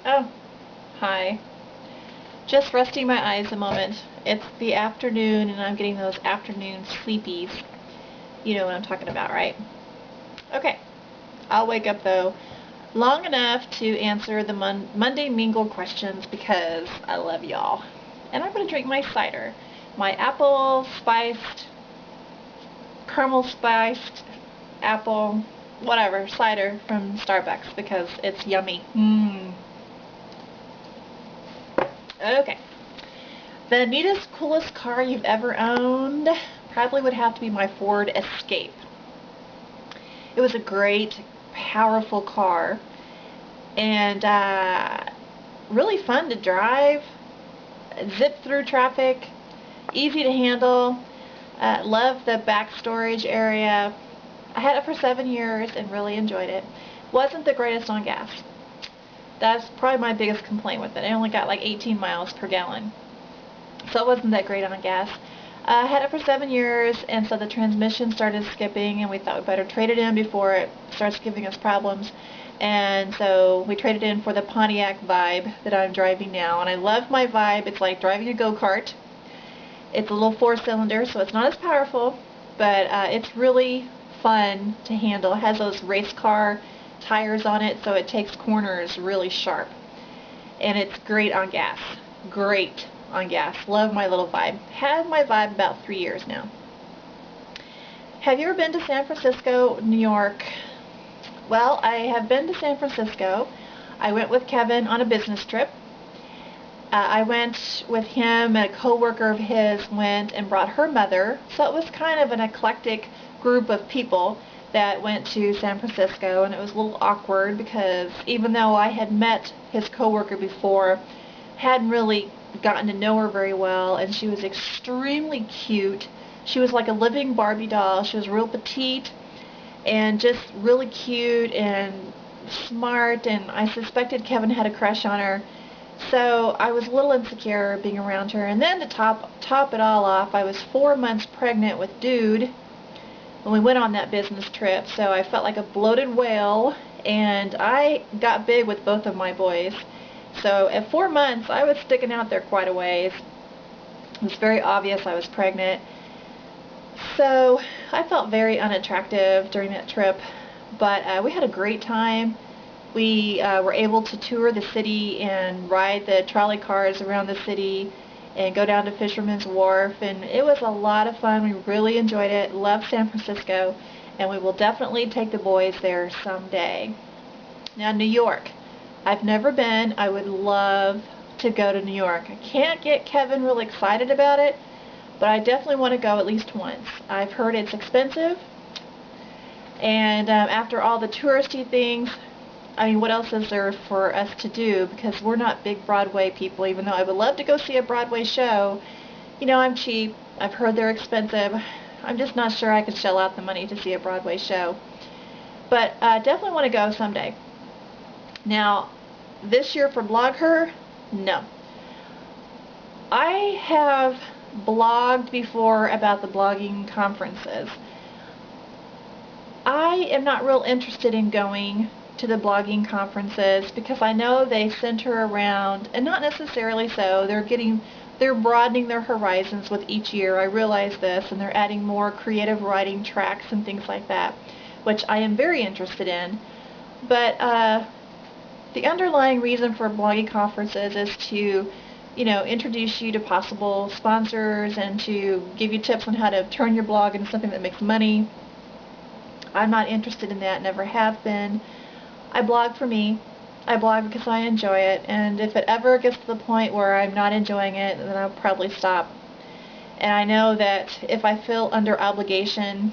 Oh, hi. Just resting my eyes a moment. It's the afternoon and I'm getting those afternoon sleepies. You know what I'm talking about, right? Okay. I'll wake up though long enough to answer the Monday Mingle questions because I love y'all. And I'm going to drink my cider. My apple spiced, caramel spiced, apple, whatever, cider from Starbucks because it's yummy. Okay. The neatest, coolest car you've ever owned probably would have to be my Ford Escape. It was a great, powerful car and really fun to drive, zip through traffic, easy to handle. Love the back storage area. I had it for 7 years and really enjoyed it. Wasn't the greatest on gas. That's probably my biggest complaint with it. I only got like 18 miles per gallon. So it wasn't that great on gas. I had it for 7 years, and so the transmission started skipping, and we thought we better trade it in before it starts giving us problems. And so we traded in for the Pontiac Vibe that I'm driving now, and I love my Vibe. It's like driving a go-kart. It's a little four-cylinder, so it's not as powerful, but it's really fun to handle. It has those race car tires on it, so it takes corners really sharp. And it's great on gas. Great on gas. Love my little Vibe. Had my Vibe about 3 years now. Have you ever been to San Francisco, New York? Well, I have been to San Francisco. I went with Kevin on a business trip. I went with him, and a coworker of his went and brought her mother. So it was kind of an eclectic group of people that went to San Francisco, and it was a little awkward because even though I had met his coworker before, hadn't really gotten to know her very well, and she was extremely cute. She was like a living Barbie doll. She was real petite and just really cute and smart, and I suspected Kevin had a crush on her. So I was a little insecure being around her. And then to top it all off, I was 4 months pregnant with Dude when we went on that business trip. So I felt like a bloated whale, and I got big with both of my boys. So at 4 months, I was sticking out there quite a ways. It was very obvious I was pregnant. So I felt very unattractive during that trip, but we had a great time. We were able to tour the city and ride the trolley cars around the city and go down to Fisherman's Wharf, and it was a lot of fun. We really enjoyed it. Love San Francisco, and we will definitely take the boys there someday. Now, New York. I've never been. I would love to go to New York. I can't get Kevin really excited about it, but I definitely want to go at least once. I've heard it's expensive, and after all the touristy things, I mean, what else is there for us to do? Because we're not big Broadway people, even though I would love to go see a Broadway show. You know, I'm cheap. I've heard they're expensive. I'm just not sure I could shell out the money to see a Broadway show. But definitely want to go someday. Now, this year for Blog Her, no. I have blogged before about the blogging conferences. I am not real interested in going to the blogging conferences because I know they center around, and not necessarily so, they're broadening their horizons with each year. I realize this, and they're adding more creative writing tracks and things like that, which I am very interested in. But the underlying reason for blogging conferences is to, you know, introduce you to possible sponsors and to give you tips on how to turn your blog into something that makes money. I'm not interested in that, never have been. I blog for me. I blog because I enjoy it, and if it ever gets to the point where I'm not enjoying it, then I'll probably stop. And I know that if I feel under obligation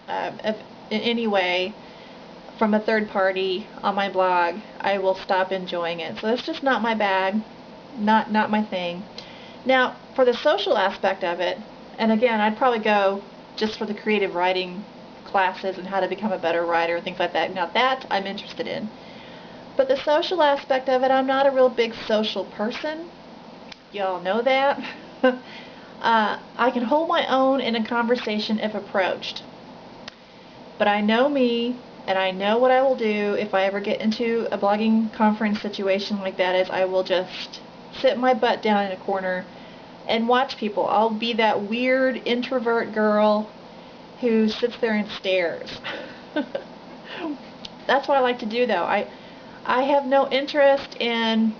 in any way from a third party on my blog, I will stop enjoying it. So it's just not my bag, not my thing. Now, for the social aspect of it, and again, I'd probably go just for the creative writing classes and how to become a better writer and things like that. Now that I'm interested in. But the social aspect of it, I'm not a real big social person. Y'all know that. I can hold my own in a conversation if approached. But I know me, And I know what I will do if I ever get into a blogging conference situation like that is I will just sit my butt down in a corner and watch people. I'll be that weird introvert girl who sits there and stares. That's what I like to do, though. I have no interest in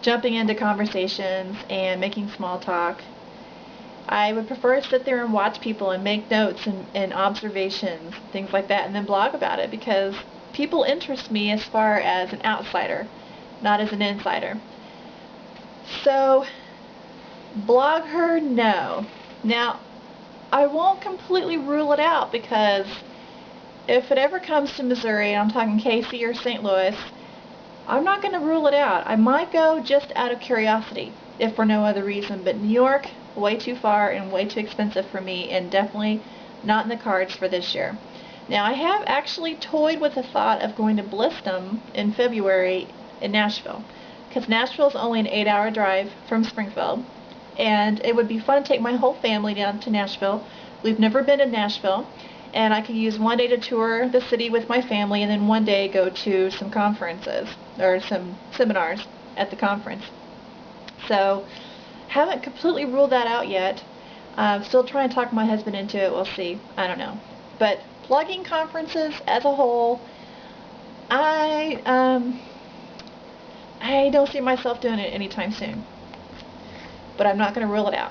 jumping into conversations and making small talk. I would prefer to sit there and watch people and make notes and observations, things like that, and then blog about it, because people interest me as far as an outsider, not as an insider. So, blog her, no. Now, I won't completely rule it out, because if it ever comes to Missouri, and I'm talking KC or St. Louis, I'm not going to rule it out. I might go just out of curiosity, if for no other reason, but New York, way too far and way too expensive for me, and definitely not in the cards for this year. Now, I have actually toyed with the thought of going to Blistum in February in Nashville, because Nashville is only an 8-hour drive from Springfield, and it would be fun to take my whole family down to Nashville. We've never been to Nashville, and I could use one day to tour the city with my family, and then one day go to some conferences or some seminars at the conference. So, haven't completely ruled that out yet. Still trying to talk my husband into it. We'll see. I don't know. But blogging conferences as a whole, I don't see myself doing it anytime soon. But I'm not going to rule it out.